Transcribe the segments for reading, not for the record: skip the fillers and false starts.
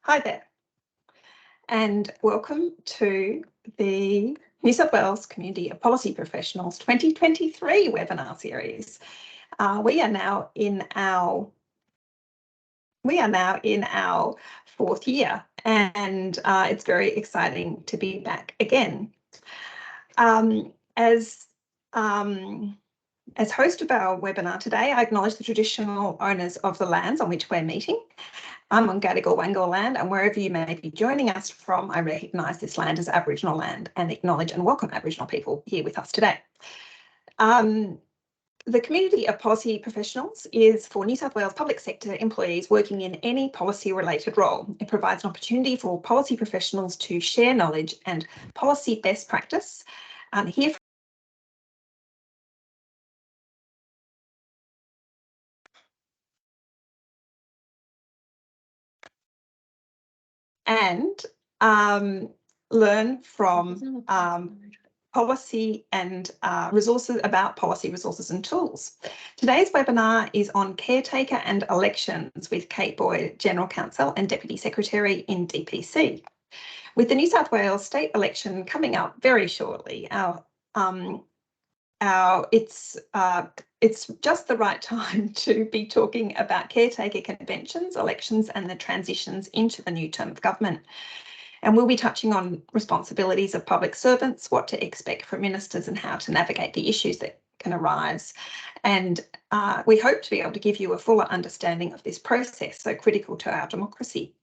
Hi there, and welcome to the New South Wales Community of Policy Professionals 2023 webinar series. We are now in our fourth year, and it's very exciting to be back again. As host of our webinar today, I acknowledge the traditional owners of the lands on which we're meeting. I'm on Gadigal Wangal land, and wherever you may be joining us from, I recognise this land as Aboriginal land and acknowledge and welcome Aboriginal people here with us today. The Community of Policy Professionals is for New South Wales public sector employees working in any policy-related role. It provides an opportunity for policy professionals to share knowledge and policy best practice, hear and learn from policy and resources about policy resources and tools. Today's webinar is on Caretaker and Elections with Kate Boyd, General Counsel and Deputy Secretary in DPC. With the New South Wales state election coming up very shortly, it's just the right time to be talking about caretaker conventions, elections and the transitions into the new term of government. And we'll be touching on responsibilities of public servants, what to expect from ministers and how to navigate the issues that can arise. And we hope to be able to give you a fuller understanding of this process, so critical to our democracy.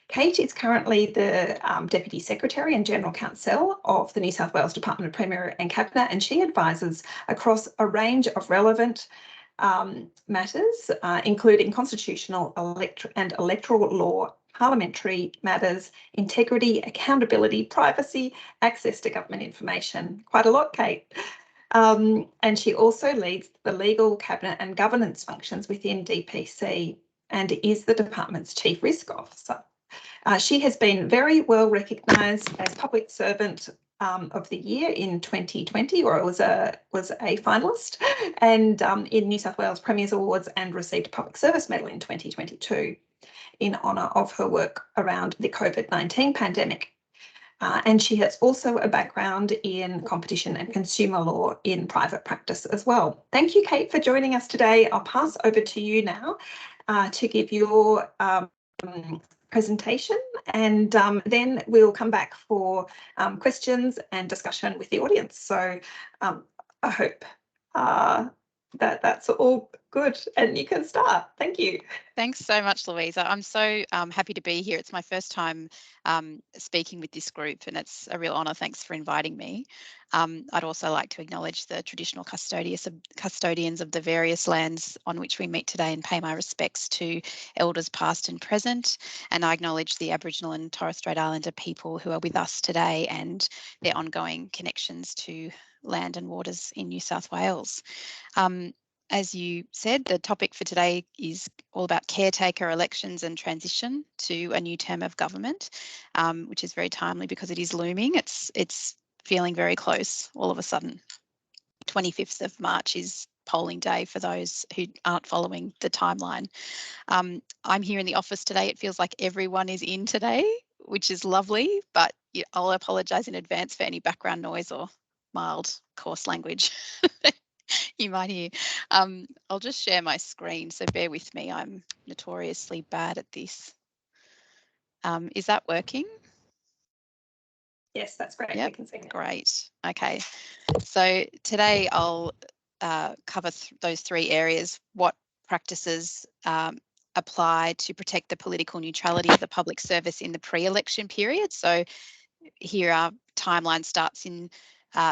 Kate is currently the Deputy Secretary and General Counsel of the New South Wales Department of Premier and Cabinet, and she advises across a range of relevant matters, including constitutional and electoral law, parliamentary matters, integrity, accountability, privacy, access to government information. Quite a lot, Kate. And she also leads the legal, cabinet and governance functions within DPC and is the department's Chief Risk Officer. She has been very well recognised as Public Servant of the Year in 2020, or it was a finalist, and in New South Wales Premier's Awards, and received a Public Service Medal in 2022 in honour of her work around the COVID-19 pandemic. And she has also a background in competition and consumer law in private practice as well. Thank you, Kate, for joining us today. I'll pass over to you now to give your presentation, and then we'll come back for questions and discussion with the audience. So I hope that that's all good and you can start. Thank you. Thanks so much, Louisa. I'm so happy to be here. It's my first time speaking with this group, and it's a real honour. Thanks for inviting me. I'd also like to acknowledge the traditional custodians of the various lands on which we meet today and pay my respects to elders past and present. And I acknowledge the Aboriginal and Torres Strait Islander people who are with us today and their ongoing connections to land and waters in New South Wales. As you said, the topic for today is all about caretaker elections and transition to a new term of government, which is very timely because it is looming. It's feeling very close all of a sudden. 25th of March is polling day for those who aren't following the timeline. I'm here in the office today. It feels like everyone is in today, which is lovely, but I'll apologise in advance for any background noise or mild, coarse language you might hear. I'll just share my screen, so bear with me. I'm notoriously bad at this. Is that working? Yes, that's great. Yep, we can see it. Great. Okay. So today I'll cover those three areas: what practices apply to protect the political neutrality of the public service in the pre-election period. So here our timeline starts in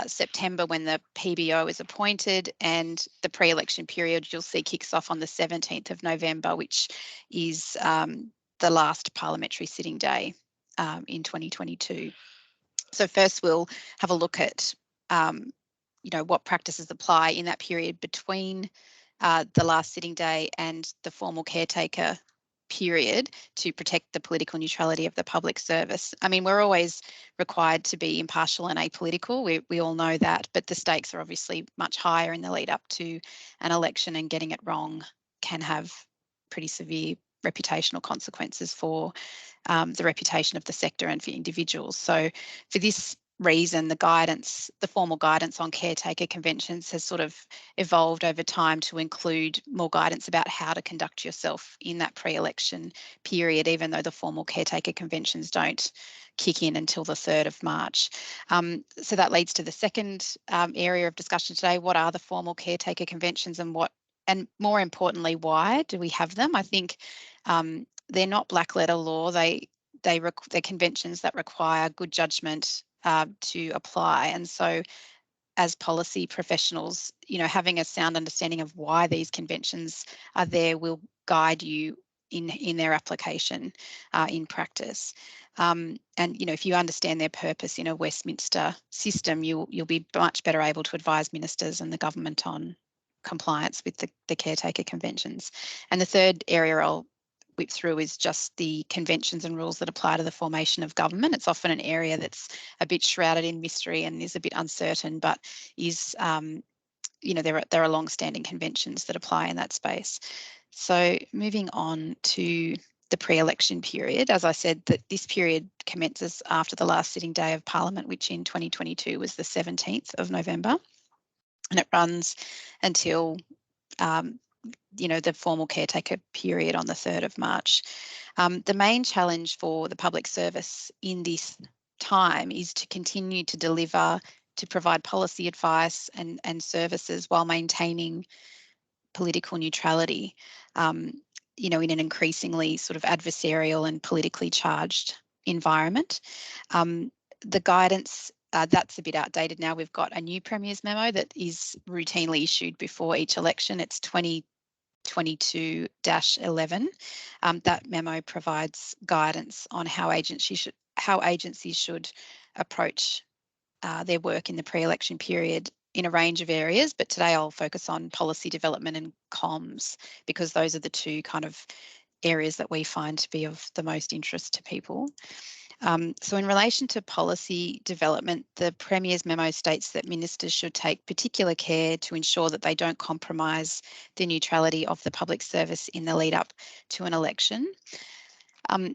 September when the PBO is appointed, and the pre-election period you'll see kicks off on the 17th of November, which is the last parliamentary sitting day in 2022. So first we'll have a look at what practices apply in that period between the last sitting day and the formal caretaker period to protect the political neutrality of the public service. I mean, we're always required to be impartial and apolitical. We all know that, but the stakes are obviously much higher in the lead up to an election, and getting it wrong can have pretty severe reputational consequences for the reputation of the sector and for individuals. So for this reason, the formal guidance on caretaker conventions has sort of evolved over time to include more guidance about how to conduct yourself in that pre-election period, even though the formal caretaker conventions don't kick in until the 3rd of March. So that leads to the second area of discussion today. What are the formal caretaker conventions, and more importantly, why do we have them? I think they're not black letter law. They're conventions that require good judgment to apply. And so as policy professionals, having a sound understanding of why these conventions are there will guide you in their application in practice. And if you understand their purpose in a Westminster system, you'll be much better able to advise ministers and the government on compliance with the caretaker conventions. And the third area I'll whip through is just the conventions and rules that apply to the formation of government. It's often an area that's a bit shrouded in mystery and is a bit uncertain, but is, there are long-standing conventions that apply in that space. So moving on to the pre-election period, as I said, that this period commences after the last sitting day of Parliament, which in 2022 was the 17th of November, and it runs until the formal caretaker period on the 3rd of March. The main challenge for the public service in this time is to continue to deliver, to provide policy advice and services while maintaining political neutrality, in an increasingly sort of adversarial and politically charged environment. The guidance, that's a bit outdated now. We've got a new Premier's memo that is routinely issued before each election. It's 2022-11. That memo provides guidance on how agencies should approach their work in the pre-election period in a range of areas, but today I'll focus on policy development and comms, because those are the two kind of areas that we find to be of the most interest to people. So in relation to policy development, the Premier's memo states that ministers should take particular care to ensure that they don't compromise the neutrality of the public service in the lead up to an election.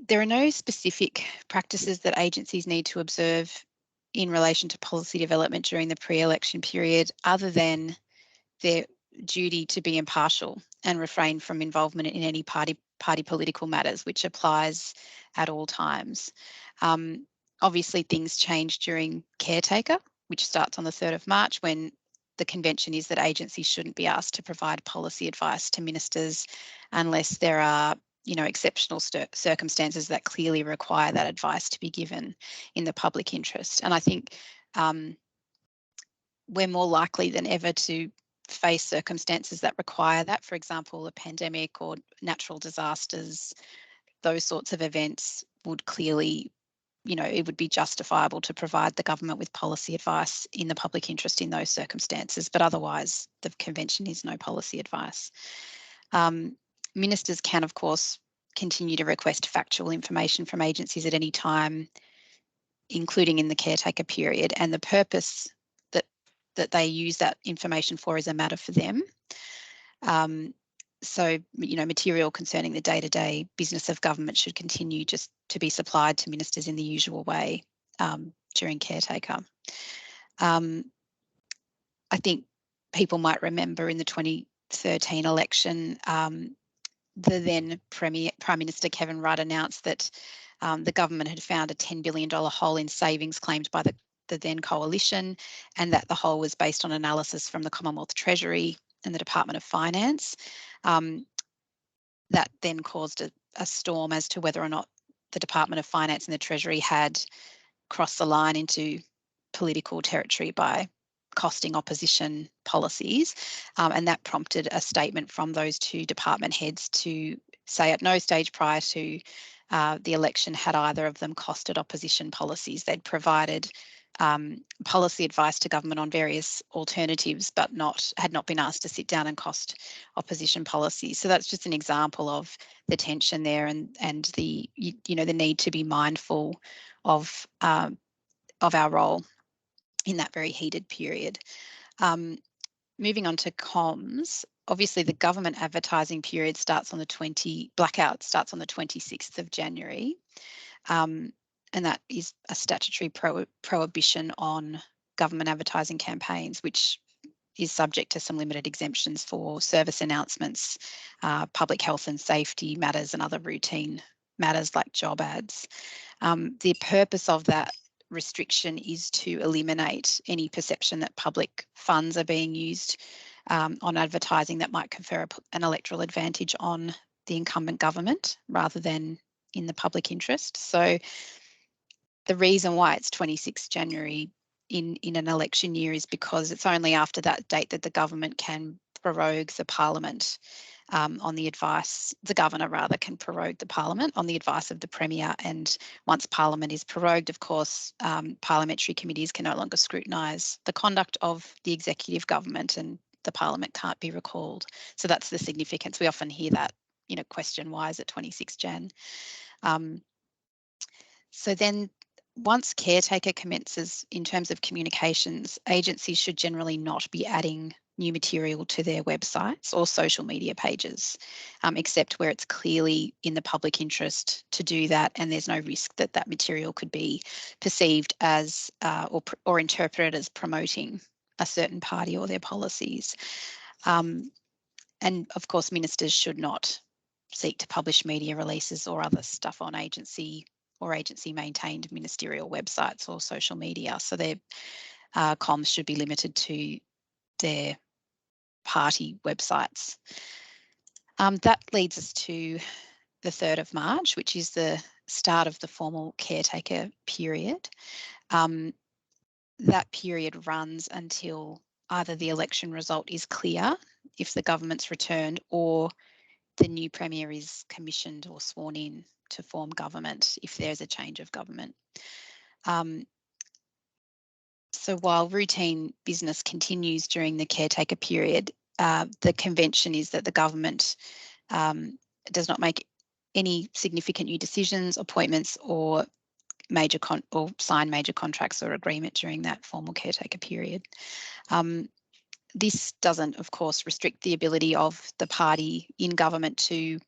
There are no specific practices that agencies need to observe in relation to policy development during the pre-election period, other than their duty to be impartial and refrain from involvement in any party political matters, which applies at all times. Obviously, things change during Caretaker, which starts on the 3rd of March, when the convention is that agencies shouldn't be asked to provide policy advice to ministers unless there are exceptional circumstances that clearly require that advice to be given in the public interest. And I think we're more likely than ever to face circumstances that require that. For example, a pandemic or natural disasters, those sorts of events would clearly, it would be justifiable to provide the government with policy advice in the public interest in those circumstances, but otherwise the convention is no policy advice. Ministers can, of course, continue to request factual information from agencies at any time, including in the caretaker period, and the purpose that they use that information for is a matter for them. So, material concerning the day-to-day business of government should continue just to be supplied to ministers in the usual way during caretaker. I think people might remember in the 2013 election, the then Prime Minister Kevin Rudd announced that the government had found a $10 billion hole in savings claimed by the then coalition, and that the hole was based on analysis from the Commonwealth Treasury and the Department of Finance. That then caused a storm as to whether or not the Department of Finance and the Treasury had crossed the line into political territory by costing opposition policies, and that prompted a statement from those two department heads to say at no stage prior to the election had either of them costed opposition policies. They'd provided policy advice to government on various alternatives, but had not been asked to sit down and cost opposition policies. So that's just an example of the tension there, and the the need to be mindful of our role in that very heated period. Moving on to comms, obviously the government advertising period starts on the blackout starts on the 26th of January. And that is a statutory prohibition on government advertising campaigns, which is subject to some limited exemptions for service announcements, public health and safety matters, and other routine matters like job ads. The purpose of that restriction is to eliminate any perception that public funds are being used on advertising that might confer an electoral advantage on the incumbent government rather than in the public interest. So the reason why it's 26 January in an election year is because it's only after that date that the government can prorogue the parliament on the advice, the governor rather can prorogue the parliament on the advice of the premier. And once parliament is prorogued, of course, parliamentary committees can no longer scrutinise the conduct of the executive government, and the parliament can't be recalled. So that's the significance. We often hear that, question, why is it 26 Jan? So then once Caretaker commences, in terms of communications, agencies should generally not be adding new material to their websites or social media pages, except where it's clearly in the public interest to do that, and there's no risk that that material could be perceived as or interpreted as promoting a certain party or their policies. And of course, ministers should not seek to publish media releases or other stuff on agency or agency-maintained ministerial websites or social media. So their comms should be limited to their party websites. That leads us to the 3rd of March, which is the start of the formal caretaker period. That period runs until either the election result is clear, if the government's returned, or the new premier is commissioned or sworn in to form government if there's a change of government. So while routine business continues during the caretaker period, the convention is that the government does not make any significant new decisions, appointments, or sign major contracts or agreement during that formal caretaker period. This doesn't, of course, restrict the ability of the party in government to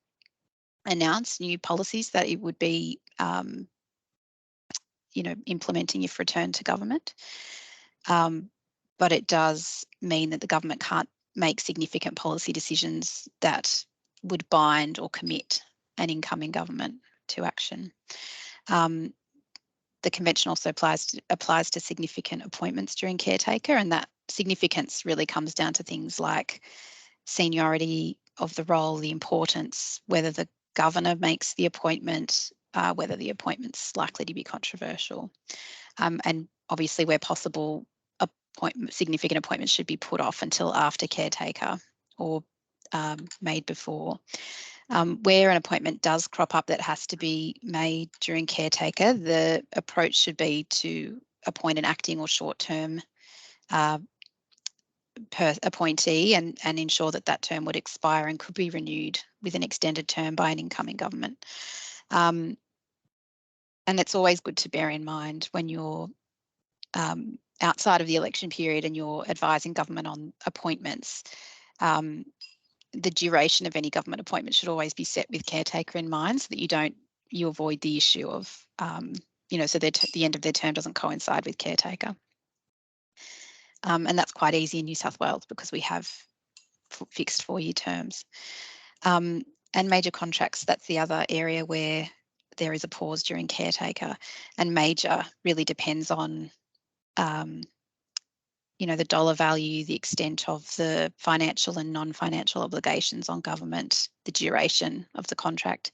announce new policies that it would be, implementing if returned to government. But it does mean that the government can't make significant policy decisions that would bind or commit an incoming government to action. The convention also applies to significant appointments during caretaker, and that significance really comes down to things like seniority of the role, the importance, whether the governor makes the appointment, whether the appointment's likely to be controversial. And obviously, where possible, significant appointments should be put off until after caretaker or made before. Where an appointment does crop up that has to be made during caretaker, the approach should be to appoint an acting or short-term appointee and ensure that that term would expire and could be renewed with an extended term by an incoming government. And it's always good to bear in mind when you're outside of the election period and you're advising government on appointments, the duration of any government appointment should always be set with caretaker in mind, so that you avoid the issue of, so the end of their term doesn't coincide with caretaker. And that's quite easy in New South Wales because we have fixed 4-year terms. And major contracts, that's the other area where there is a pause during caretaker, and major really depends on the dollar value, the extent of the financial and non-financial obligations on government, the duration of the contract,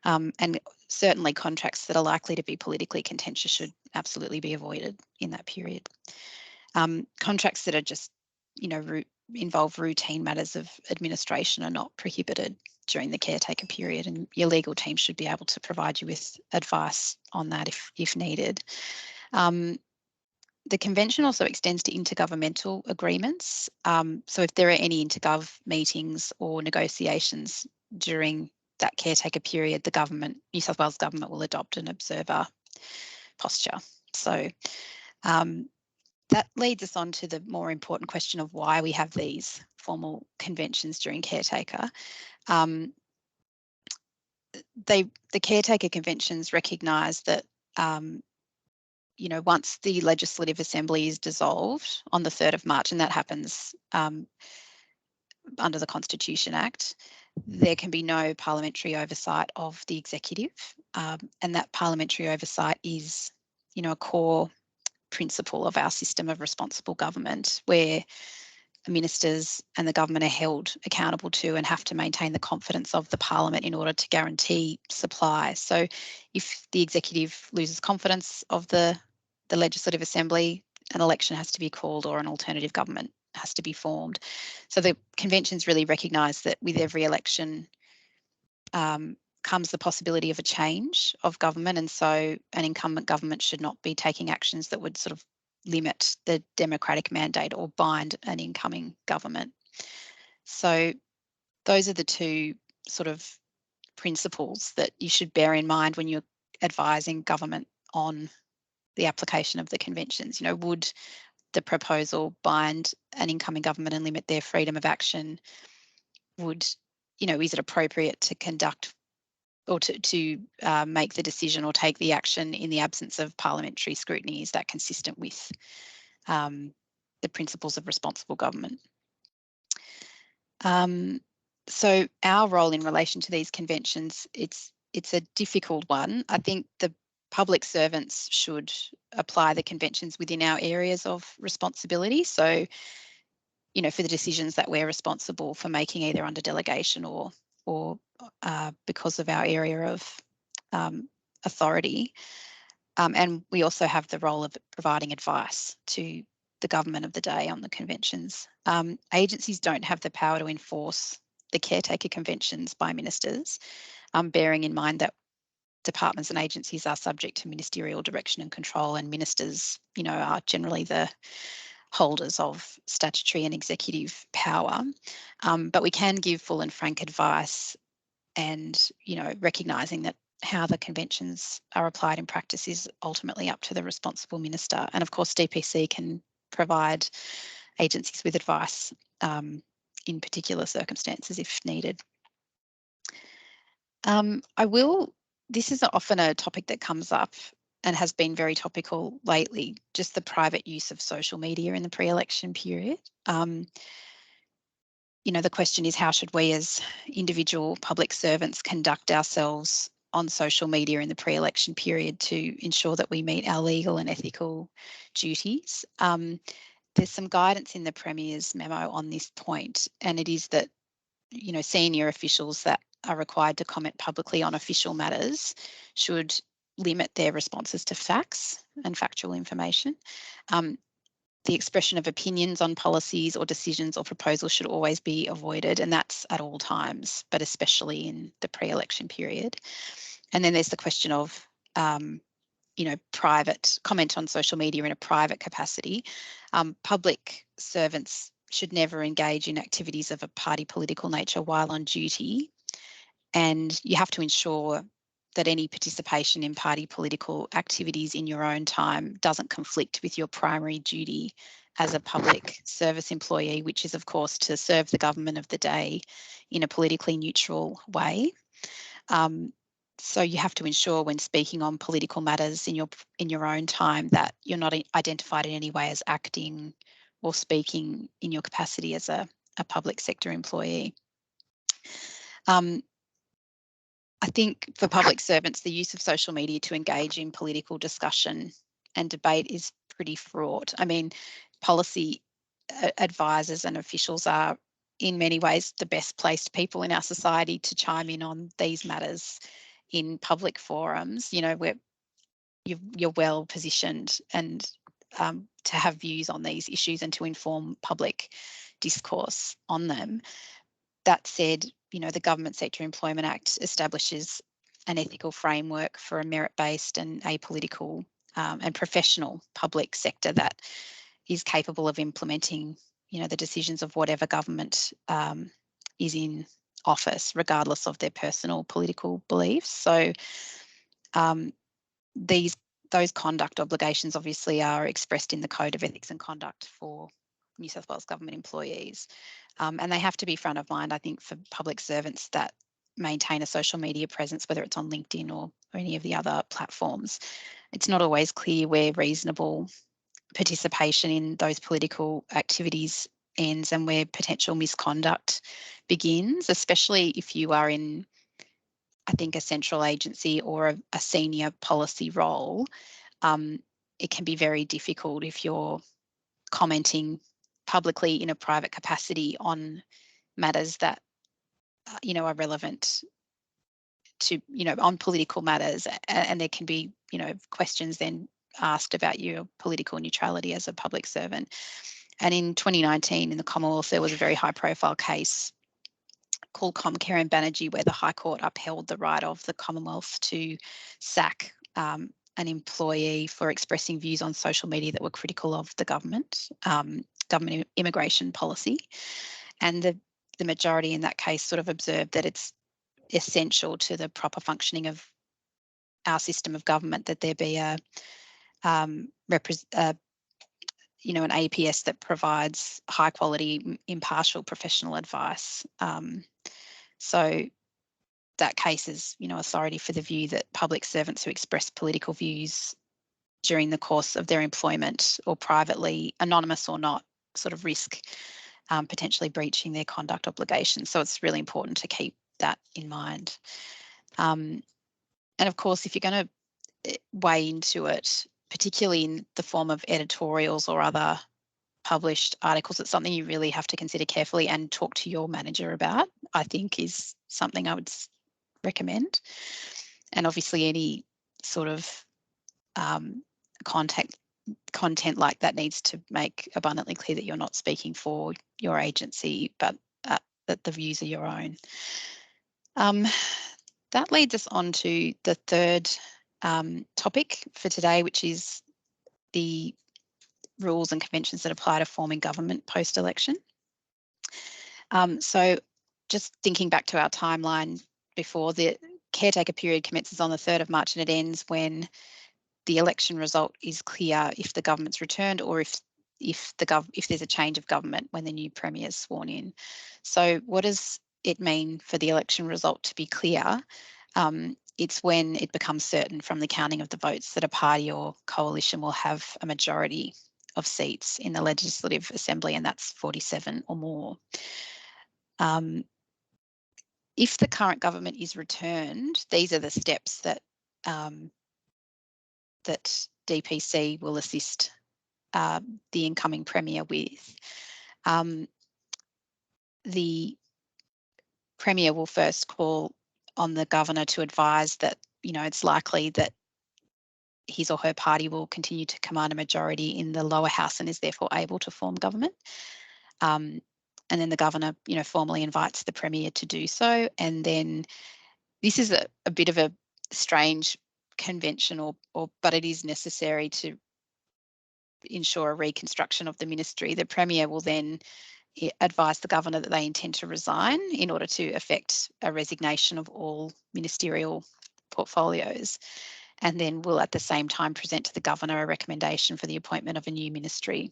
and certainly contracts that are likely to be politically contentious should absolutely be avoided in that period. Contracts that are just, involve routine matters of administration are not prohibited during the caretaker period, and your legal team should be able to provide you with advice on that if needed. The convention also extends to intergovernmental agreements. So if there are any intergov meetings or negotiations during that caretaker period, the New South Wales government will adopt an observer posture. So that leads us on to the more important question of why we have these formal conventions during Caretaker. The Caretaker conventions recognise that once the Legislative Assembly is dissolved on the 3rd of March, and that happens under the Constitution Act, there can be no parliamentary oversight of the executive, and that parliamentary oversight is, a core principle of our system of responsible government, where ministers and the government are held accountable to and have to maintain the confidence of the parliament in order to guarantee supply. So if the executive loses confidence of the Legislative Assembly, an election has to be called or an alternative government has to be formed. So the conventions really recognise that with every election comes the possibility of a change of government, and so an incumbent government should not be taking actions that would sort of limit the democratic mandate or bind an incoming government. So those are the two sort of principles that you should bear in mind when you're advising government on the application of the conventions. Would the proposal bind an incoming government and limit their freedom of action? Is it appropriate to conduct or to make the decision or take the action in the absence of parliamentary scrutiny? Is that consistent with the principles of responsible government? So our role in relation to these conventions, it's a difficult one. I think the public servants should apply the conventions within our areas of responsibility. So, for the decisions that we're responsible for making, either under delegation or because of our area of authority. And we also have the role of providing advice to the government of the day on the conventions. Agencies don't have the power to enforce the Caretaker conventions by ministers, bearing in mind that departments and agencies are subject to ministerial direction and control, and ministers, are generally the holders of statutory and executive power. But we can give full and frank advice, and, recognising that how the conventions are applied in practice is ultimately up to the responsible minister. And of course, DPC can provide agencies with advice in particular circumstances if needed. This is often a topic that comes up and has been very topical lately, just the private use of social media in the pre-election period. The question is, how should we as individual public servants conduct ourselves on social media in the pre-election period to ensure that we meet our legal and ethical duties? There's some guidance in the Premier's memo on this point, and it is that, senior officials that are required to comment publicly on official matters should limit their responses to facts and factual information. The expression of opinions on policies or decisions or proposals should always be avoided, and that's at all times, but especially in the pre-election period. And then there's the question of, private comment on social media in a private capacity. Public servants should never engage in activities of a party political nature while on duty, and you have to ensure that any participation in party political activities in your own time doesn't conflict with your primary duty as a public service employee, which is, of course, to serve the government of the day in a politically neutral way. So you have to ensure when speaking on political matters in your own time that you're not identified in any way as acting or speaking in your capacity as a public sector employee. I think for public servants, the use of social media to engage in political discussion and debate is pretty fraught. I mean, policy advisors and officials are in many ways the best placed people in our society to chime in on these matters in public forums, where you're well positioned and to have views on these issues and to inform public discourse on them. That said, the Government Sector Employment Act establishes an ethical framework for a merit-based and apolitical and professional public sector that is capable of implementing, the decisions of whatever government is in office, regardless of their personal political beliefs. So these those conduct obligations obviously are expressed in the Code of Ethics and Conduct for New South Wales government employees. And they have to be front of mind, I think, for public servants that maintain a social media presence, whether it's on LinkedIn or any of the other platforms. It's not always clear where reasonable participation in those political activities ends and where potential misconduct begins, especially if you are in, I think, a central agency or a senior policy role. It can be very difficult if you're commenting publicly in a private capacity on matters that are relevant to, on political matters, and there can be, questions then asked about your political neutrality as a public servant. And in 2019 in the Commonwealth, there was a very high profile case called Comcare and Banerjee, where the High Court upheld the right of the Commonwealth to sack an employee for expressing views on social media that were critical of the government immigration policy. And the majority in that case sort of observed that it's essential to the proper functioning of our system of government that there be an APS that provides high quality, impartial professional advice. So that case is, authority for the view that public servants who express political views during the course of their employment or privately, anonymous or not, sort of risk potentially breaching their conduct obligations. So it's really important to keep that in mind. And of course, if you're going to weigh into it, particularly in the form of editorials or other published articles, it's something you really have to consider carefully and talk to your manager about, I think, is something I would recommend. And obviously any sort of content like that needs to make abundantly clear that you're not speaking for your agency, but that the views are your own. That leads us on to the third topic for today, which is the rules and conventions that apply to forming government post-election. So just thinking back to our timeline before, the caretaker period commences on the 3rd of March and it ends when the election result is clear if the government's returned or if there's a change of government when the new premier is sworn in. So what does it mean for the election result to be clear? It's when it becomes certain from the counting of the votes that a party or coalition will have a majority of seats in the Legislative Assembly, and that's 47 or more. If the current government is returned, these are the steps that that DPC will assist the incoming premier with. The premier will first call on the governor to advise that, it's likely that his or her party will continue to command a majority in the lower house and is therefore able to form government. And then the governor, formally invites the premier to do so. And then this is a bit of a strange convention, but it is necessary to ensure a reconstruction of the ministry. The premier will then advise the governor that they intend to resign in order to effect a resignation of all ministerial portfolios, and then will at the same time present to the governor a recommendation for the appointment of a new ministry.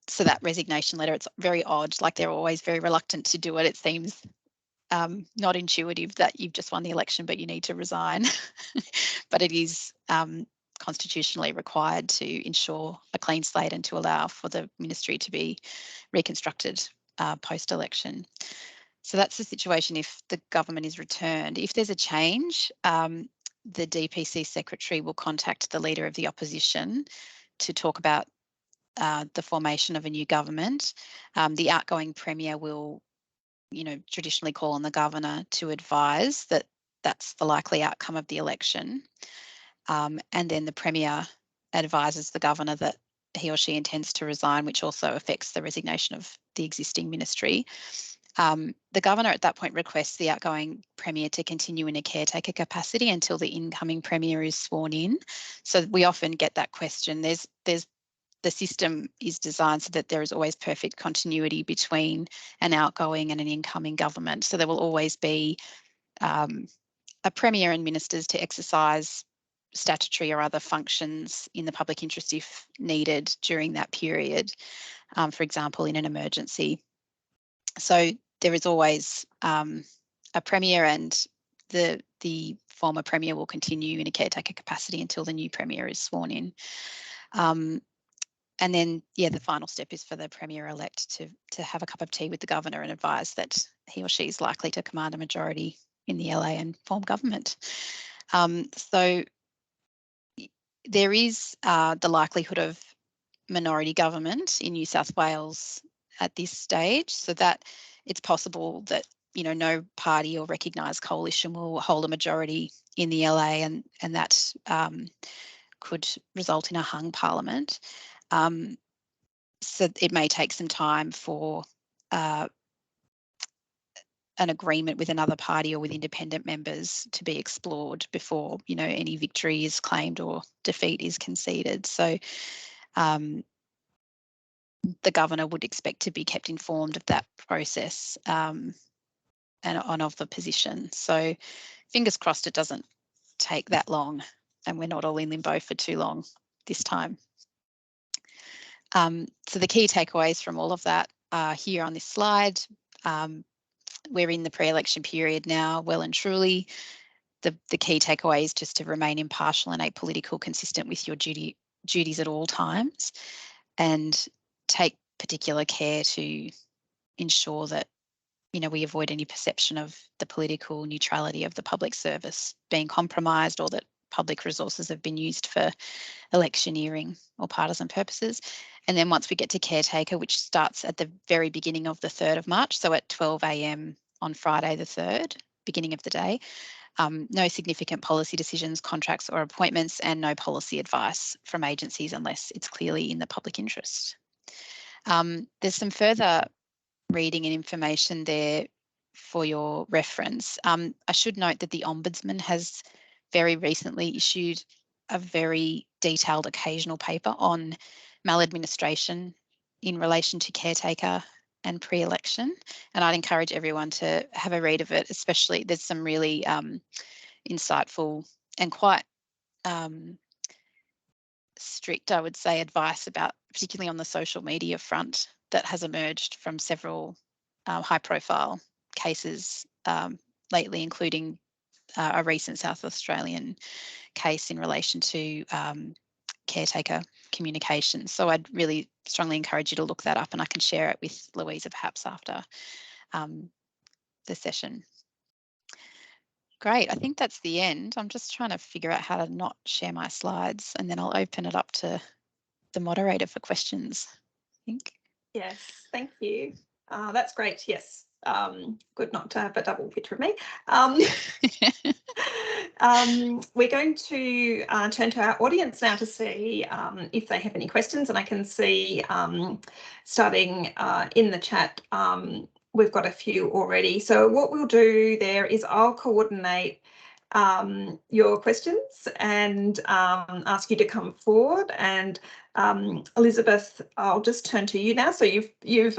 So that resignation letter, it's very odd, like they're always very reluctant to do it. It seems not intuitive that you've just won the election but you need to resign, but it is constitutionally required to ensure a clean slate and to allow for the ministry to be reconstructed post-election. So that's the situation if the government is returned. If there's a change, the DPC secretary will contact the leader of the opposition to talk about the formation of a new government. The outgoing premier will, traditionally call on the governor to advise that that's the likely outcome of the election. And then the premier advises the governor that he or she intends to resign, which also affects the resignation of the existing ministry. The governor at that point requests the outgoing premier to continue in a caretaker capacity until the incoming premier is sworn in. So we often get that question. The system is designed so that there is always perfect continuity between an outgoing and an incoming government. So there will always be a premier and ministers to exercise statutory or other functions in the public interest if needed during that period, for example, in an emergency. So there is always a Premier, and the former Premier will continue in a caretaker capacity until the new Premier is sworn in. And then, yeah, the final step is for the Premier-elect to have a cup of tea with the Governor and advise that he or she is likely to command a majority in the LA and form government. So there is the likelihood of minority government in New South Wales at this stage, so that it's possible that, you know, no party or recognised coalition will hold a majority in the LA, and that could result in a hung parliament. So it may take some time for an agreement with another party or with independent members to be explored before, you know, any victory is claimed or defeat is conceded. So the Governor would expect to be kept informed of that process and of the position. So fingers crossed it doesn't take that long and we're not all in limbo for too long this time. So the key takeaways from all of that are here on this slide. We're in the pre-election period now, well and truly. The key takeaway is just to remain impartial and apolitical, consistent with your duties at all times, and take particular care to ensure that, you know, we avoid any perception of the political neutrality of the public service being compromised, or that public resources have been used for electioneering or partisan purposes. And then once we get to caretaker, which starts at the very beginning of the 3rd of March, so at 12 a.m. on Friday the 3rd, beginning of the day, no significant policy decisions, contracts or appointments, and no policy advice from agencies unless it's clearly in the public interest. There's some further reading and information there for your reference. I should note that the Ombudsman has very recently issued a very detailed occasional paper on maladministration in relation to caretaker and pre-election, and I'd encourage everyone to have a read of it. Especially, there's some really insightful and quite strict, I would say, advice about, particularly on the social media front, that has emerged from several high-profile cases lately, including a recent South Australian case in relation to caretaker communication. So I'd really strongly encourage you to look that up, and I can share it with Louisa perhaps after the session. Great, I think that's the end. I'm just trying to figure out how to not share my slides, and then I'll open it up to the moderator for questions, I think. Yes, thank you. That's great. Yes, good not to have a double picture of me. We're going to turn to our audience now to see if they have any questions, and I can see starting in the chat, we've got a few already. So what we'll do there is I'll coordinate your questions and ask you to come forward. And Elizabeth, I'll just turn to you now. So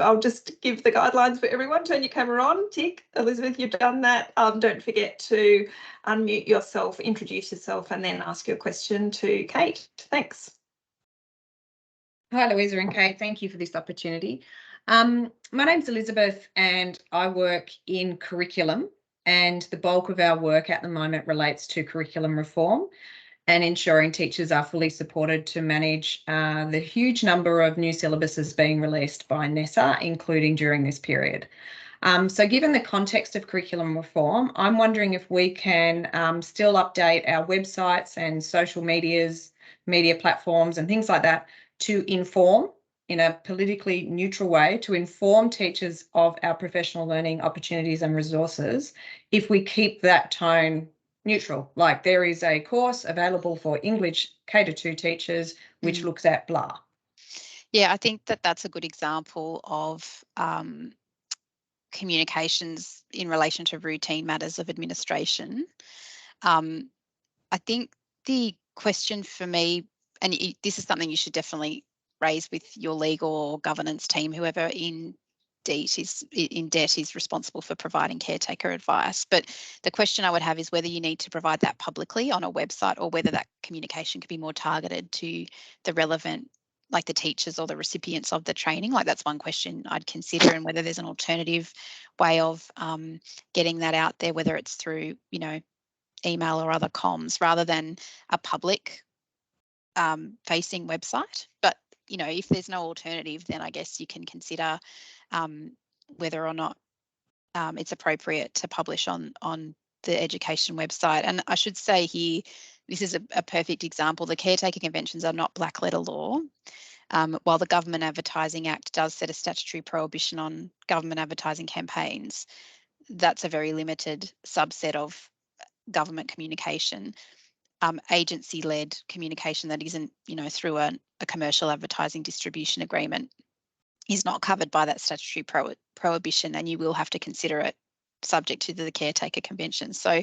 I'll just give the guidelines for everyone. Turn your camera on, tick. Elizabeth, you've done that. Don't forget to unmute yourself, introduce yourself, and then ask your question to Kate. Thanks. Hi, Louisa and Kate. Thank you for this opportunity. My name's Elizabeth and I work in curriculum, and the bulk of our work at the moment relates to curriculum reform and ensuring teachers are fully supported to manage the huge number of new syllabuses being released by NESA, including during this period. So given the context of curriculum reform, I'm wondering if we can still update our websites and social media platforms and things like that to inform, in a politically neutral way, to inform teachers of our professional learning opportunities and resources, if we keep that tone neutral. Like, there is a course available for English K-2 teachers which looks at blah. Yeah, I think that that's a good example of communications in relation to routine matters of administration. I think the question for me, and this is something you should definitely raise with your legal or governance team, whoever in debt is responsible for providing caretaker advice. But the question I would have is whether you need to provide that publicly on a website or whether that communication could be more targeted to the relevant, like the teachers or the recipients of the training. Like that's one question I'd consider, and whether there's an alternative way of getting that out there, whether it's through, you know, email or other comms rather than a public facing website. But, you know, if there's no alternative, then I guess you can consider whether or not it's appropriate to publish on the education website. And I should say here, this is a perfect example. The caretaker conventions are not black letter law. While the Government Advertising Act does set a statutory prohibition on government advertising campaigns, that's a very limited subset of government communication. Agency-led communication that isn't, you know, through a commercial advertising distribution agreement is not covered by that statutory prohibition, and you will have to consider it subject to the caretaker convention. So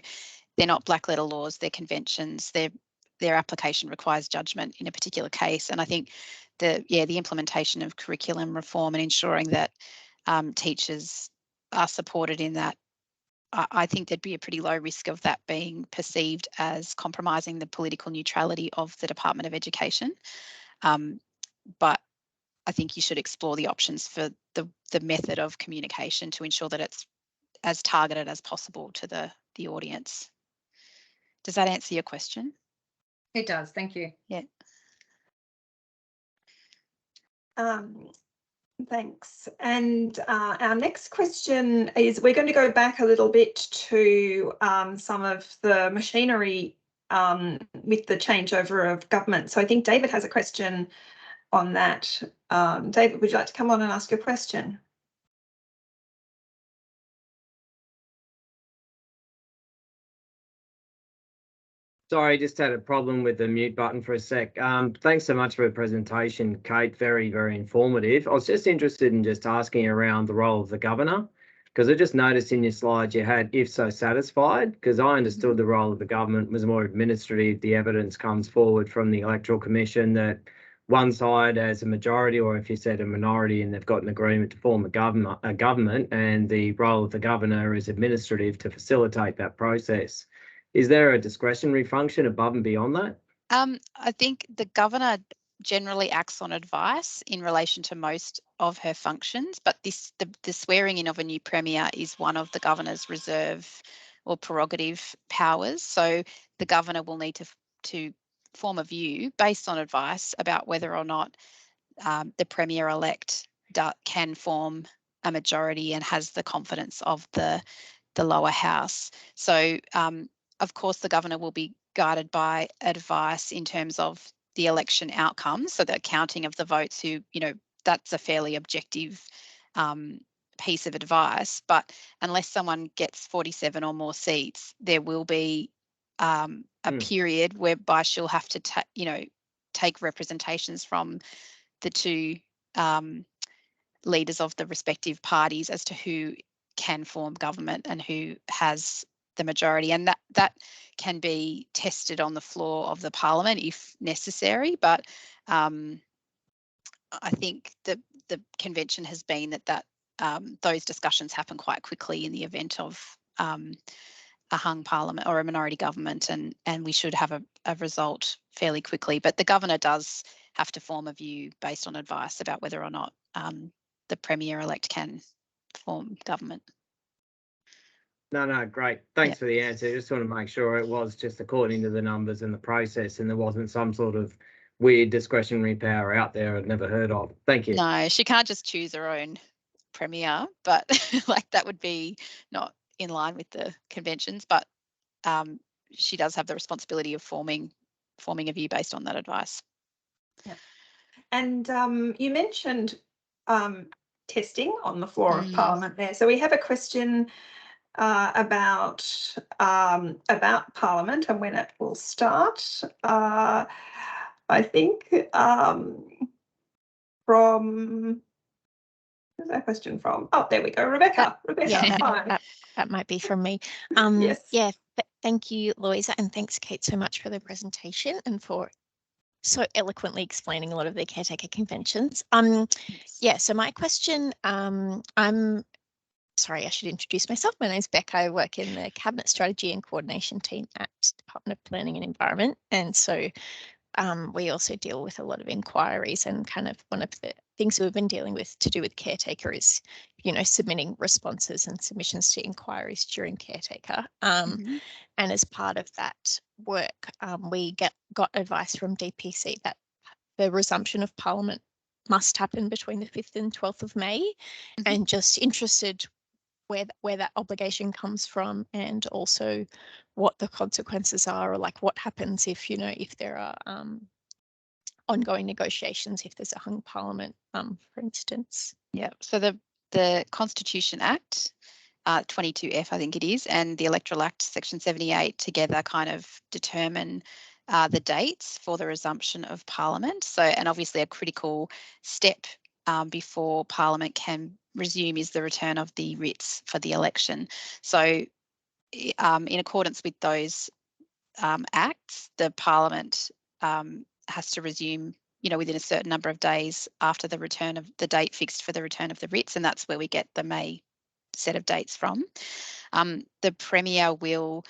they're not black letter laws, they're conventions. Their application requires judgment in a particular case. And I think the implementation of curriculum reform and ensuring that teachers are supported in that, I think there'd be a pretty low risk of that being perceived as compromising the political neutrality of the Department of Education. But I think you should explore the options for the method of communication to ensure that it's as targeted as possible to the audience. Does that answer your question? It does, thank you. Yeah. Thanks. And our next question is, we're going to go back a little bit to some of the machinery with the changeover of government. So I think David has a question on that. David, would you like to come on and ask your question? Sorry, just had a problem with the mute button for a sec. Thanks so much for the presentation, Kate. Very, very informative. I was just interested in just asking around the role of the governor, because I just noticed in your slides you had if so satisfied, because I understood the role of the government was more administrative. The evidence comes forward from the Electoral Commission that one side has a majority, or if you said a minority, and they've got an agreement to form a government, and the role of the governor is administrative to facilitate that process. Is there a discretionary function above and beyond that? I think the governor generally acts on advice in relation to most of her functions, but the swearing in of a new premier is one of the governor's reserve or prerogative powers. So the governor will need to form a view based on advice about whether or not the premier-elect can form a majority and has the confidence of the lower house. So of course, the governor will be guided by advice in terms of the election outcomes. So the counting of the votes, that's a fairly objective piece of advice. But unless someone gets 47 or more seats, there will be a period whereby she'll have to take representations from the two leaders of the respective parties as to who can form government and who has the majority, and that can be tested on the floor of the parliament if necessary. But I think the convention has been that those discussions happen quite quickly in the event of a hung parliament or a minority government, and we should have a result fairly quickly. But the governor does have to form a view based on advice about whether or not the premier-elect can form government. No, great. Thanks for the answer. I just want to make sure it was just according to the numbers and the process, and there wasn't some sort of weird discretionary power out there I'd never heard of. Thank you. No, she can't just choose her own premier, but like that would be not in line with the conventions. But she does have the responsibility of forming a view based on that advice. Yeah. And you mentioned testing on the floor of Parliament there. So we have a question about Parliament and when it will start. I think from, where's that question from? Oh, there we go, Rebecca. Yeah, that might be from me. Yes. Yeah, thank you, Louisa, and thanks, Kate, so much for the presentation and for so eloquently explaining a lot of the caretaker conventions. Yeah, so my question, I'm sorry, I should introduce myself. My name's Beck. I work in the Cabinet Strategy and Coordination team at Department of Planning and Environment. And so we also deal with a lot of inquiries, and kind of one of the things we've been dealing with to do with caretaker is, you know, submitting responses and submissions to inquiries during caretaker. And as part of that work, we got advice from DPC that the resumption of Parliament must happen between the 5th and 12th of May, and just interested where that obligation comes from, and also what the consequences are, or like what happens if, you know, if there are ongoing negotiations, if there's a hung parliament, for instance. Yeah, so the Constitution Act, 22F, I think it is, and the Electoral Act, Section 78, together kind of determine the dates for the resumption of Parliament. So, and obviously a critical step before Parliament can resume is the return of the writs for the election. So, in accordance with those acts, the Parliament has to resume, you know, within a certain number of days after the return of the date fixed for the return of the writs, and that's where we get the May set of dates from. The Premier will,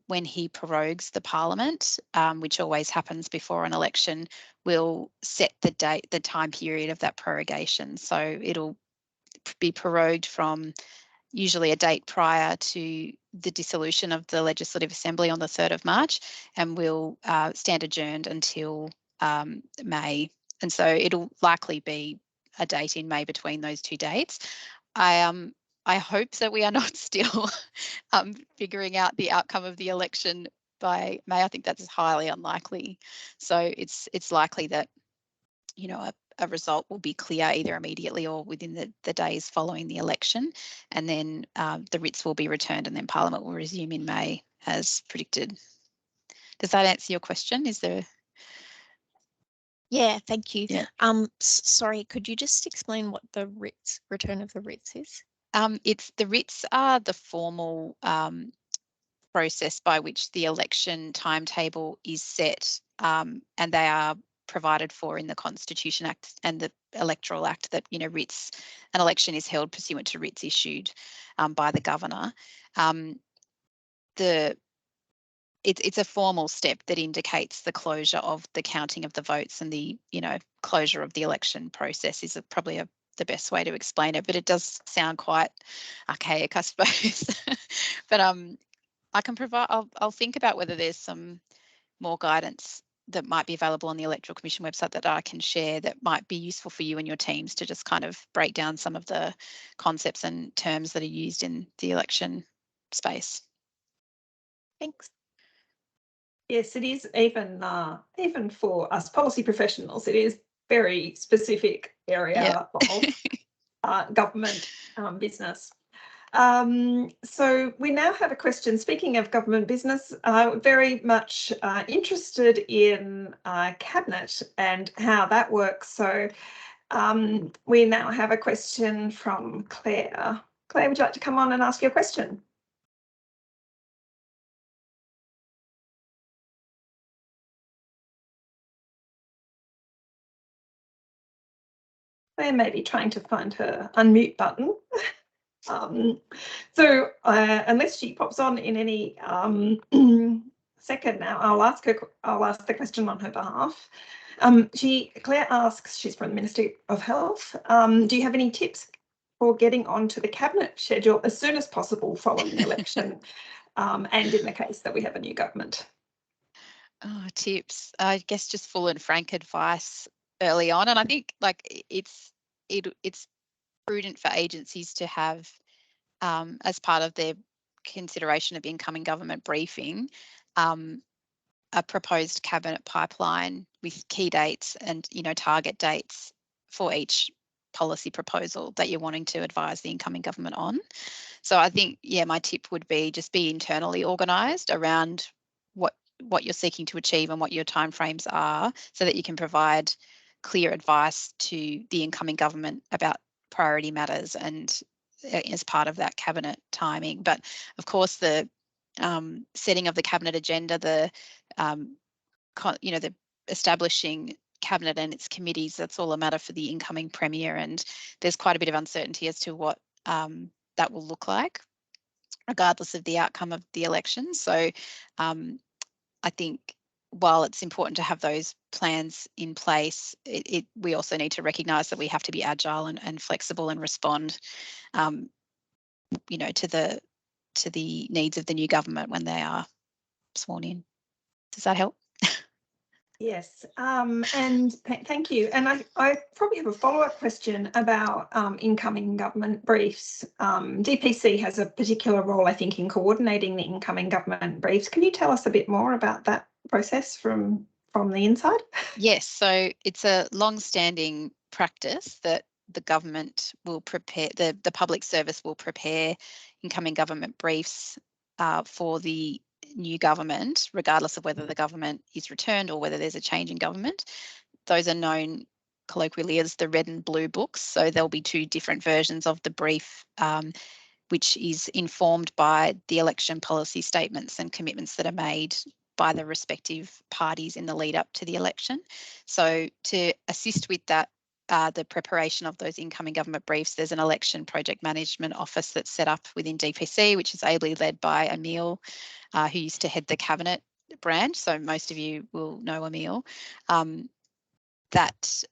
when he prorogues the Parliament, which always happens before an election, will set the date, the time period of that prorogation. So it'll be prorogued from usually a date prior to the dissolution of the Legislative Assembly on the 3rd of March, and will stand adjourned until May. And so it'll likely be a date in May between those two dates. I hope that we are not still figuring out the outcome of the election by May. I think that's highly unlikely. So it's likely that, you know, a result will be clear either immediately or within the days following the election, and then the writs will be returned, and then Parliament will resume in May as predicted. Does that answer your question? Is there? Yeah, thank you. Yeah. Sorry, could you just explain what the return of the writs is? It's the writs are the formal process by which the election timetable is set, and they are provided for in the Constitution Act and the Electoral Act, that, you know, writs, an election is held pursuant to writs issued by the governor. It's a formal step that indicates the closure of the counting of the votes, and the, you know, closure of the election process is probably the best way to explain it, but it does sound quite archaic, I suppose. But I can provide, I'll think about whether there's some more guidance that might be available on the Electoral Commission website that I can share that might be useful for you and your teams to just kind of break down some of the concepts and terms that are used in the election space. Thanks. Yes, it is, even for us policy professionals, it is very specific area of government business. So we now have a question. Speaking of government business, very much interested in Cabinet and how that works. So we now have a question from Claire. Claire, would you like to come on and ask your question? Claire may be trying to find her unmute button. So unless she pops on in any second now, I'll ask the question on her behalf. Claire asks, she's from the Ministry of Health, do you have any tips for getting onto the Cabinet schedule as soon as possible following the election, and in the case that we have a new government? Oh, tips. I guess just full and frank advice early on, and I think, like, it's prudent for agencies to have, as part of their consideration of incoming government briefing, a proposed cabinet pipeline with key dates and, you know, target dates for each policy proposal that you're wanting to advise the incoming government on. So I think, yeah, my tip would be just be internally organised around what you're seeking to achieve and what your timeframes are, so that you can provide clear advice to the incoming government about priority matters and as part of that cabinet timing. But of course, the setting of the cabinet agenda, the you know, the establishing Cabinet and its committees, that's all a matter for the incoming Premier, and there's quite a bit of uncertainty as to what that will look like, regardless of the outcome of the election. So I think while it's important to have those plans in place, we also need to recognise that we have to be agile and flexible and respond, you know, to the needs of the new government when they are sworn in. Does that help? Yes, and thank you. And I probably have a follow-up question about incoming government briefs. DPC has a particular role, I think, in coordinating the incoming government briefs. Can you tell us a bit more about that process from the inside? Yes, so it's a long-standing practice that the government will prepare, the public service will prepare incoming government briefs for the new government, regardless of whether the government is returned or whether there's a change in government. Those are known colloquially as the red and blue books. So there'll be two different versions of the brief, which is informed by the election policy statements and commitments that are made by the respective parties in the lead up to the election. So to assist with that, the preparation of those incoming government briefs, there's an election project management office that's set up within DPC, which is ably led by Emil, who used to head the Cabinet branch. So most of you will know Emil. That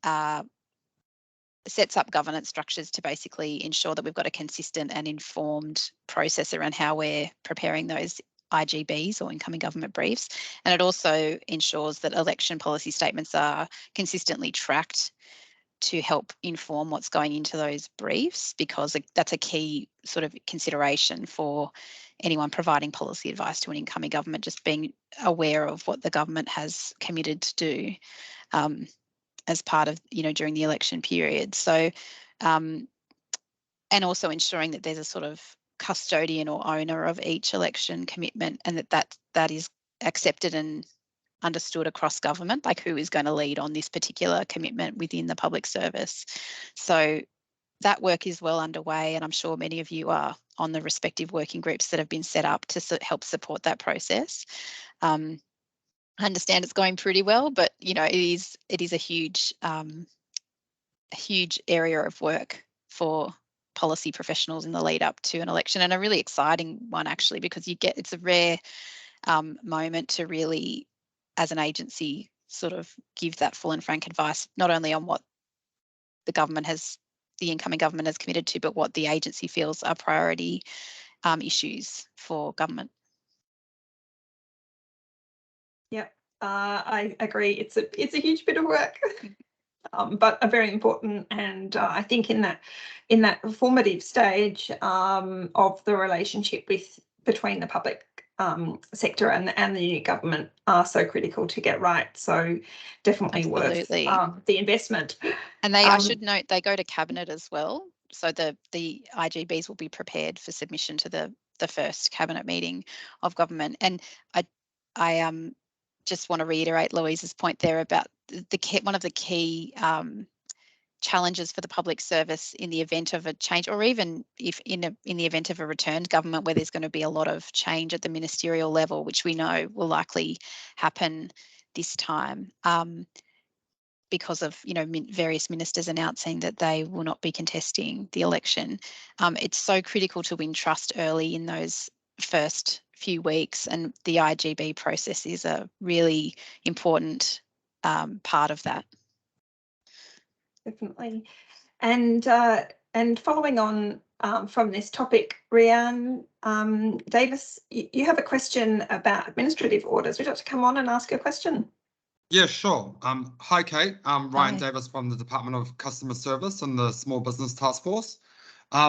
sets up governance structures to basically ensure that we've got a consistent and informed process around how we're preparing those IGBs or incoming government briefs. And it also ensures that election policy statements are consistently tracked to help inform what's going into those briefs, because that's a key sort of consideration for anyone providing policy advice to an incoming government, just being aware of what the government has committed to do as part of, you know, during the election period. So, and also ensuring that there's a sort of custodian or owner of each election commitment, and that is accepted and understood across government, like who is going to lead on this particular commitment within the public service. So that work is well underway, and I'm sure many of you are on the respective working groups that have been set up to help support that process. I understand it's going pretty well, but you know, it is a huge area of work for policy professionals in the lead up to an election, and a really exciting one actually, because it's a rare moment to really, as an agency, sort of give that full and frank advice, not only on what the incoming government has committed to, but what the agency feels are priority issues for government. Yep, I agree. It's a huge bit of work, but a very important, and I think in that formative stage of the relationship between the public sector and the new government are so critical to get right. So definitely Absolutely. worth the investment. And I should note, they go to Cabinet as well. So the IGBs will be prepared for submission to the first Cabinet meeting of government. And I just want to reiterate Louise's point there about one of the key challenges for the public service in the event of a change, or even if in the event of a returned government where there's going to be a lot of change at the ministerial level, which we know will likely happen this time, because of, you know, various ministers announcing that they will not be contesting the election. It's so critical to win trust early in those first few weeks, and the IGB process is a really important part of that. Definitely. And following on from this topic, Rhianne Davis, you have a question about administrative orders. Would you like to come on and ask your question? Yeah, sure. Hi, Kate. I'm Ryan Hi. Davis from the Department of Customer Service and the Small Business Task Force.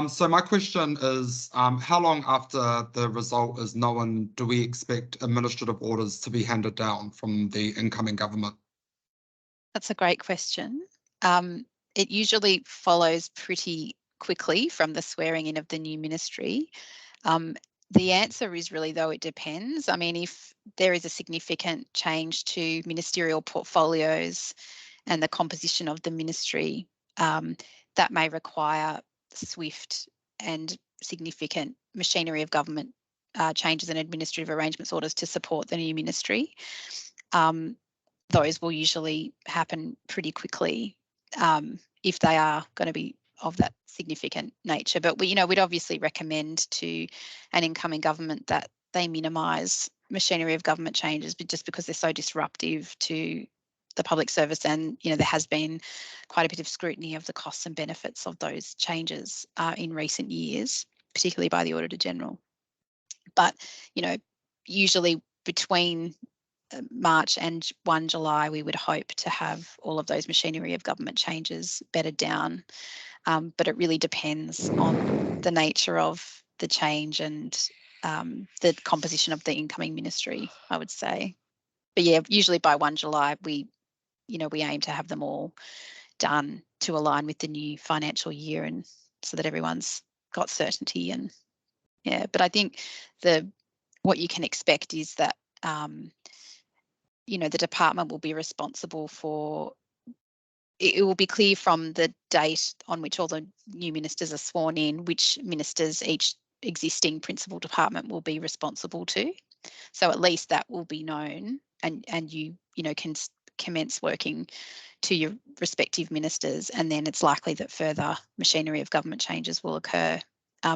So my question is, how long after the result is known do we expect administrative orders to be handed down from the incoming government? That's a great question. It usually follows pretty quickly from the swearing in of the new ministry. The answer is really, though, it depends. I mean, if there is a significant change to ministerial portfolios and the composition of the ministry, that may require swift and significant machinery of government changes and administrative arrangements orders to support the new ministry. those will usually happen pretty quickly if they are going to be of that significant nature. But we'd obviously recommend to an incoming government that they minimise machinery of government changes, but just because they're so disruptive to the public service, and there has been quite a bit of scrutiny of the costs and benefits of those changes in recent years, particularly by the Auditor General. But usually between March and 1 July, we would hope to have all of those machinery of government changes bedded down. But it really depends on the nature of the change and the composition of the incoming ministry, I would say. But yeah, usually by 1 July, we aim to have them all done to align with the new financial year, and so that everyone's got certainty. And yeah, but I think what you can expect is that the department will be responsible for. It will be clear from the date on which all the new ministers are sworn in, which ministers each existing principal department will be responsible to. So at least that will be known, and you can commence working to your respective ministers, and then it's likely that further machinery of government changes will occur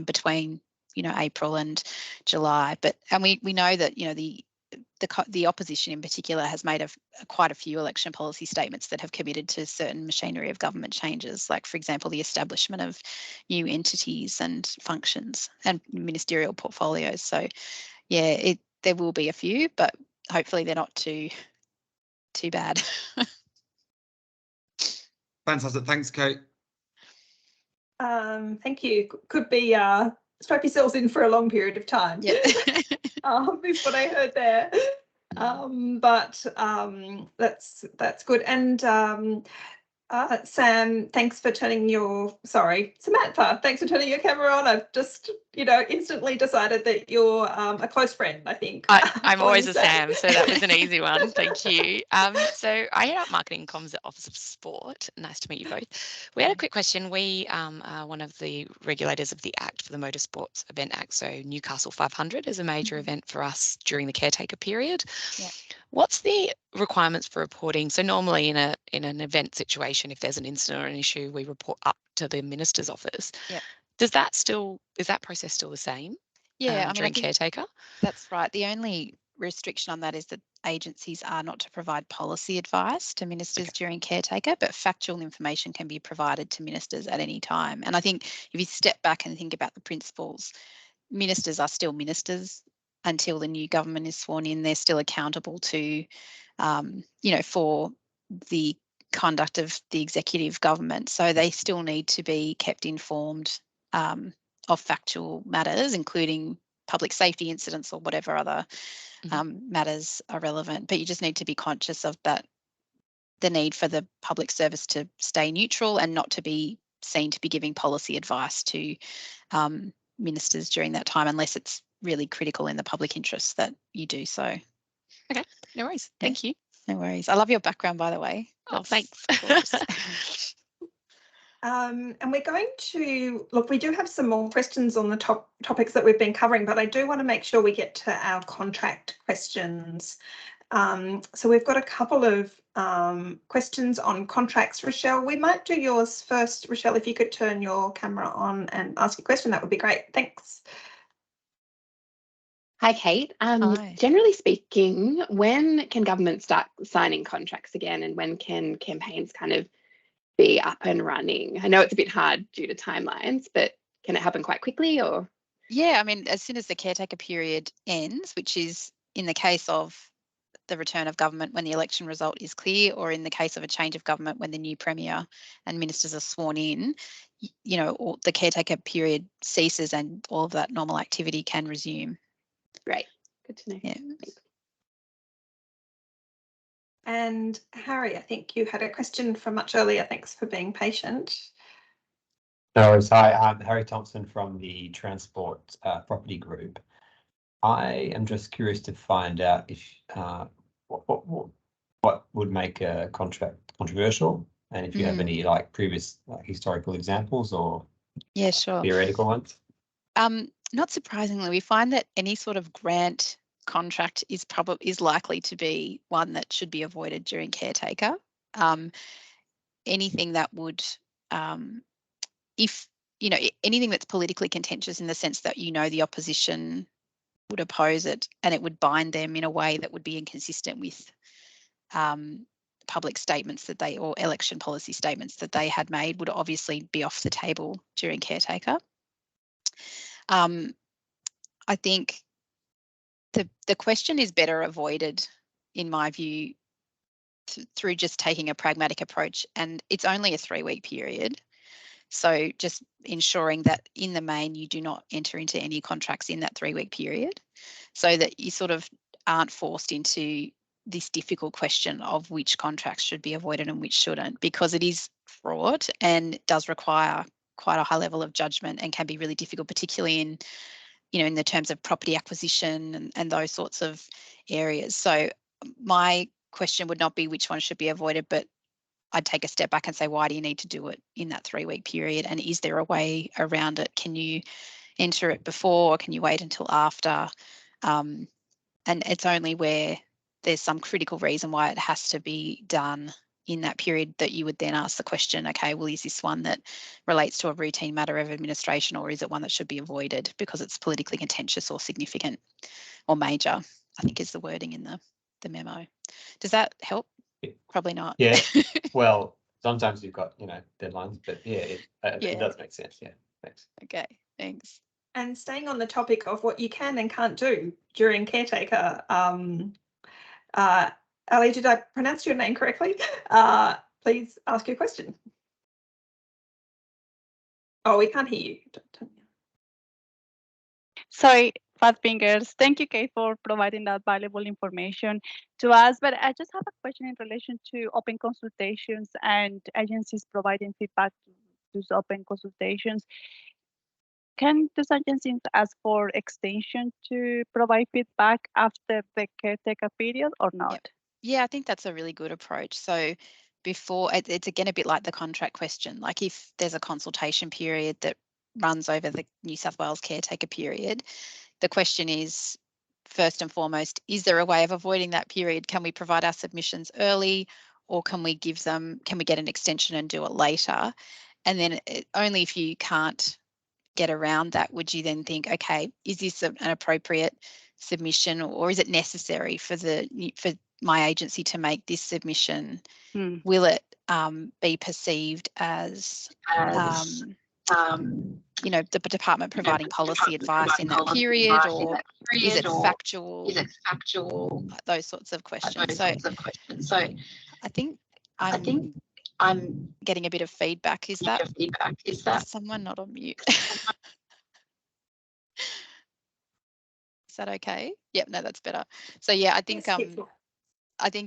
between April and July. And we know that the opposition in particular has made quite a few election policy statements that have committed to certain machinery of government changes, like, for example, the establishment of new entities and functions and ministerial portfolios. So yeah, there will be a few, but hopefully they're not too bad. Fantastic. Thanks, Kate. Thank you. Could be strap yourselves in for a long period of time. Yeah. Is what I heard there. But that's good. And Sam, thanks for turning Samantha, thanks for turning your camera on. I've just, instantly decided that you're a close friend, I think. I'm always a Sam, so that was an easy one. Thank you. So I head up marketing comms at Office of Sport. Nice to meet you both. We had a quick question. We are one of the regulators of the Act for the Motorsports Event Act. So Newcastle 500 is a major event for us during the caretaker period. Yeah. What's the requirements for reporting? So normally in an event situation, if there's an incident or an issue, we report up to the minister's office. Yeah. Is that process still the same? Yeah, during caretaker? That's right. The only restriction on that is that agencies are not to provide policy advice to ministers during caretaker, but factual information can be provided to ministers at any time. And I think if you step back and think about the principles, ministers are still ministers until the new government is sworn in. They're still accountable to, for the conduct of the executive government. So they still need to be kept informed of factual matters, including public safety incidents or whatever other matters are relevant. But you just need to be conscious of that, the need for the public service to stay neutral and not to be seen to be giving policy advice to ministers during that time, unless it's really critical in the public interest that you do so. Okay, no worries. Thank you. No worries. I love your background, by the way. Oh, thanks. And we're going to look, we do have some more questions on the topics that we've been covering, but I do want to make sure we get to our contract questions. So we've got a couple of questions on contracts. Rochelle, we might do yours first. Rochelle, if you could turn your camera on and ask a question, that would be great. Thanks. Hi, Kate. Hi. Generally speaking, when can government start signing contracts again, and when can campaigns kind of be up and running? I know it's a bit hard due to timelines, but can it happen quite quickly? Or yeah, I mean, as soon as the caretaker period ends, which is in the case of the return of government when the election result is clear, or in the case of a change of government when the new premier and ministers are sworn in, or the caretaker period ceases and all of that normal activity can resume. Great, good to know. Yeah. Thanks. And Harry, I think you had a question from much earlier. Thanks for being patient. No worries. Hi, I'm Harry Thompson from the Transport Property Group. I am just curious to find out if what would make a contract controversial, and if you have any previous historical examples or Sure. theoretical ones. Not surprisingly, we find that any sort of grant contract is likely to be one that should be avoided during caretaker. Anything that would, if you know, anything that's politically contentious in the sense that the opposition would oppose it and it would bind them in a way that would be inconsistent with public statements that they, or election policy statements that they had made, would obviously be off the table during caretaker. I think the question is better avoided, in my view, through just taking a pragmatic approach, and it's only a 3-week period. So just ensuring that in the main you do not enter into any contracts in that 3-week period, so that you sort of aren't forced into this difficult question of which contracts should be avoided and which shouldn't, because it is fraught and does require quite a high level of judgment and can be really difficult, particularly in, in the terms of property acquisition and those sorts of areas. So my question would not be which one should be avoided, but I'd take a step back and say, why do you need to do it in that 3-week period? And is there a way around it? Can you enter it before, or can you wait until after? And it's only where there's some critical reason why it has to be done in that period that you would then ask the question, okay, well, is this one that relates to a routine matter of administration, or is it one that should be avoided because it's politically contentious or significant or major, I think is the wording in the memo. Does that help? Probably not. Yeah, well, sometimes you've got, deadlines, but yeah, it does make sense. Yeah, thanks. Okay, thanks. And staying on the topic of what you can and can't do during caretaker, Ali, did I pronounce your name correctly? Please ask your question. Oh, we can't hear you. Sorry, fat fingers. Thank you, Kay, for providing that valuable information to us. But I just have a question in relation to open consultations and agencies providing feedback to those open consultations. Can those agencies ask for extension to provide feedback after the caretaker period or not? Yep. Yeah, I think that's a really good approach. So before, it's again a bit like the contract question. Like if there's a consultation period that runs over the New South Wales caretaker period, the question is, first and foremost, is there a way of avoiding that period? Can we provide our submissions early, or can we get an extension and do it later? And then only if you can't get around that would you then think, okay, is this an appropriate submission, or is it necessary for my agency to make this submission? Will it be perceived as the department providing policy advice in that period, or is it factual? Those sorts of questions. So I think I'm getting a bit of feedback. Is that someone not on mute? Is that okay? Yep, no, that's better. So yeah, I think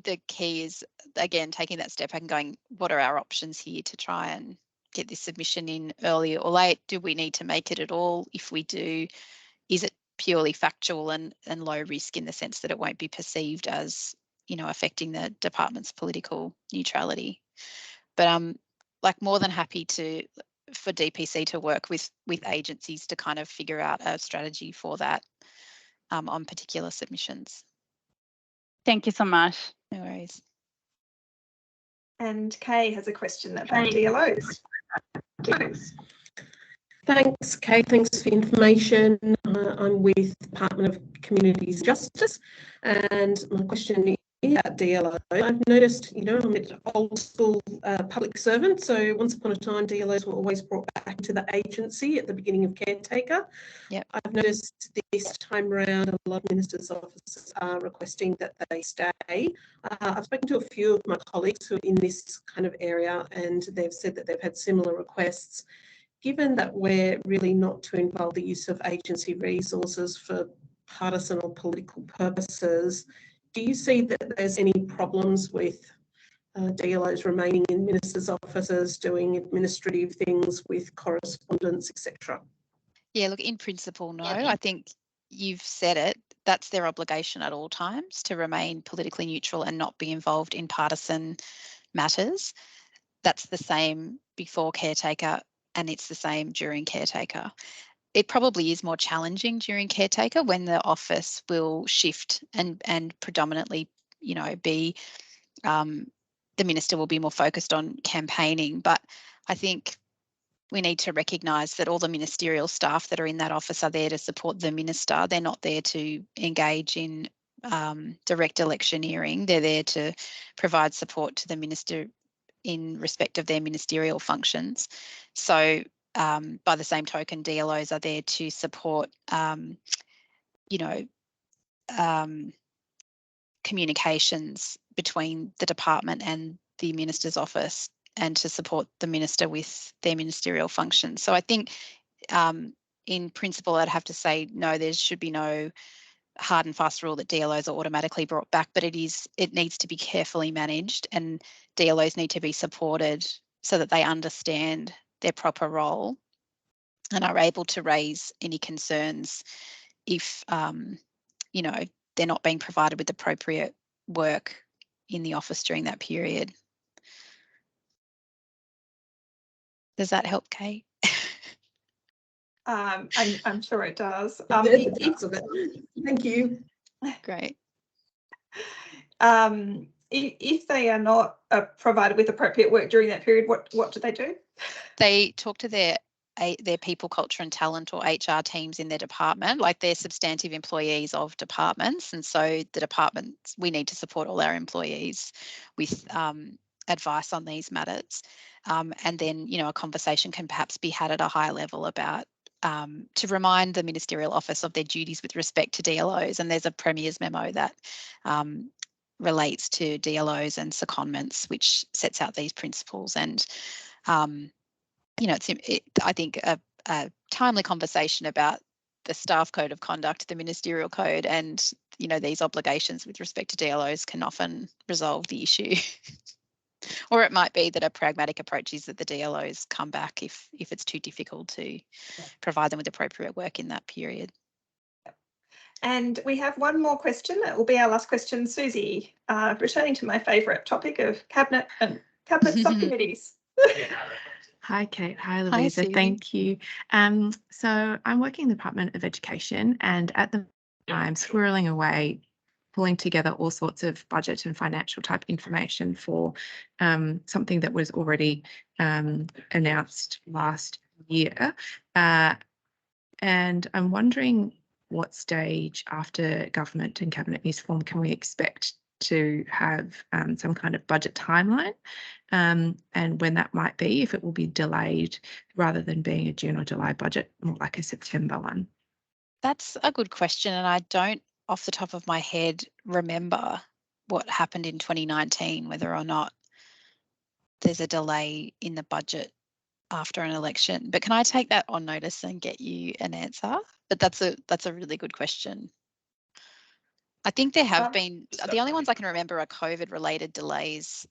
the key is, again, taking that step back and going, what are our options here to try and get this submission in early or late? Do we need to make it at all? If we do, is it purely factual and low risk in the sense that it won't be perceived as, affecting the department's political neutrality? But like more than happy for DPC to work with agencies to kind of figure out a strategy for that on particular submissions. Thank you so much. No worries. And Kay has a question about DLOs. Thanks, Kay. Thanks for the information. I'm with Department of Communities Justice, and my question is about DLO. I've noticed, I'm an old school public servant, so once upon a time DLOs were always brought back to the agency at the beginning of caretaker. Yep. I've noticed this time around a lot of ministers' offices are requesting that they stay. I've spoken to a few of my colleagues who are in this kind of area, and they've said that they've had similar requests. Given that we're really not to involve the use of agency resources for partisan or political purposes, do you see that there's any problems with DLOs remaining in ministers' offices, doing administrative things with correspondence, etc.? Yeah, look, in principle, no. I think you've said it. That's their obligation at all times, to remain politically neutral and not be involved in partisan matters. That's the same before caretaker, and it's the same during caretaker. it probably is more challenging during caretaker when the office will shift and predominantly, you know, be the minister will be more focused on campaigning. But I think we need to recognise that all the ministerial staff that are in that office are there to support the minister. They're not there to engage in direct electioneering. They're there to provide support to the minister in respect of their ministerial functions. So by the same token, DLOs are there to support, you know, communications between the department and the minister's office, and to support the minister with their ministerial functions. So I think in principle, I'd have to say no, there should be no hard and fast rule that DLOs are automatically brought back, but it needs to be carefully managed, and DLOs need to be supported so that they understand their proper role and are able to raise any concerns if, you know, they're not being provided with appropriate work in the office during that period. Does that help, Kate? I'm sure it does. Thank you. Great. If they are not provided with appropriate work during that period, what do they do? They talk to their people, culture and talent, or HR teams in their department. Like, they're substantive employees of departments, and so the departments, we need to support all our employees with advice on these matters. And then, you know, a conversation can perhaps be had at a higher level about to remind the ministerial office of their duties with respect to DLOs. And there's a Premier's memo that relates to DLOs and secondments, which sets out these principles. And you know, I think a timely conversation about the staff code of conduct, the ministerial code, and, you know, these obligations with respect to DLOs can often resolve the issue. Or it might be that a pragmatic approach is that the DLOs come back if it's too difficult to provide them with appropriate work in that period. And we have one more question. That will be our last question. Susie, returning to my favourite topic of cabinet and cabinet subcommittees. Hi, Kate. Hi, Louisa. Thank you. So I'm working in the Department of Education, and at the time squirreling away, pulling together all sorts of budget and financial type information for something that was already announced last year. And I'm wondering what stage after government and cabinet is formed can we expect to have some kind of budget timeline, and when that might be, if it will be delayed rather than being a June or July budget, more like a September one. That's a good question, and I don't, off the top of my head, remember what happened in 2019, whether or not there's a delay in the budget after an election. But can I take that on notice and get you an answer? But that's a really good question. I think there have been, the only ones I can remember are COVID-related delays,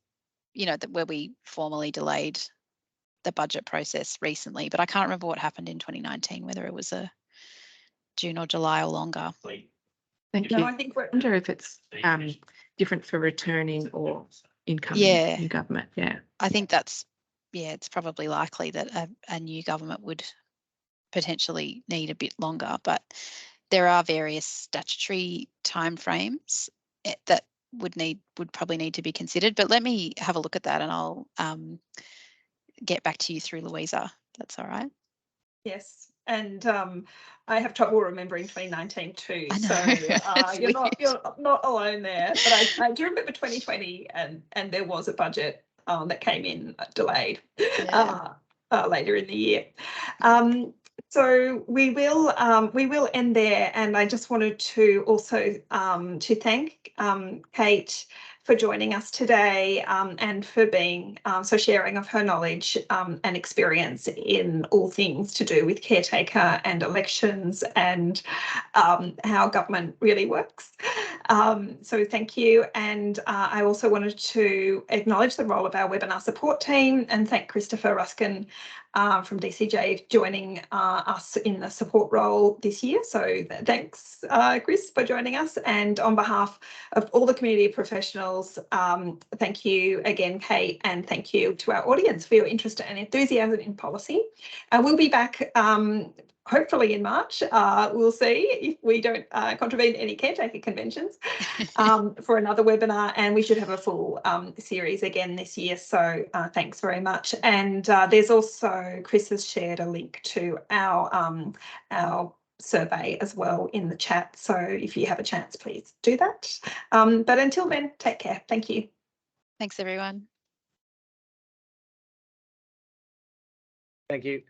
you know, where we formally delayed the budget process recently, but I can't remember what happened in 2019, whether it was a June or July or longer. Thank you. No, I think I wonder if it's different for returning or incoming new government. Yeah. I think that's, it's probably likely that a new government would potentially need a bit longer, but there are various statutory timeframes that would probably need to be considered. But let me have a look at that, and I'll get back to you through Louisa. That's all right. Yes, and I have trouble remembering 2019 too. I know. So you're not alone there. But I do remember 2020, and there was a budget that came in delayed later in the year. So we will end there, and I just wanted to also to thank Kate for joining us today, and for being so sharing of her knowledge and experience in all things to do with caretaker and elections and how government really works. So thank you, and I also wanted to acknowledge the role of our webinar support team and thank Christopher Ruskin from DCJ joining us in the support role this year. So thanks, Chris, for joining us. And on behalf of all the community professionals, thank you again, Kate, and thank you to our audience for your interest and enthusiasm in policy. We'll be back hopefully in March. We'll see if we don't contravene any caretaker conventions for another webinar, and we should have a full series again this year. So thanks very much. And there's also, Chris has shared a link to our survey as well in the chat. So if you have a chance, please do that. But until then, take care. Thank you. Thanks, everyone. Thank you.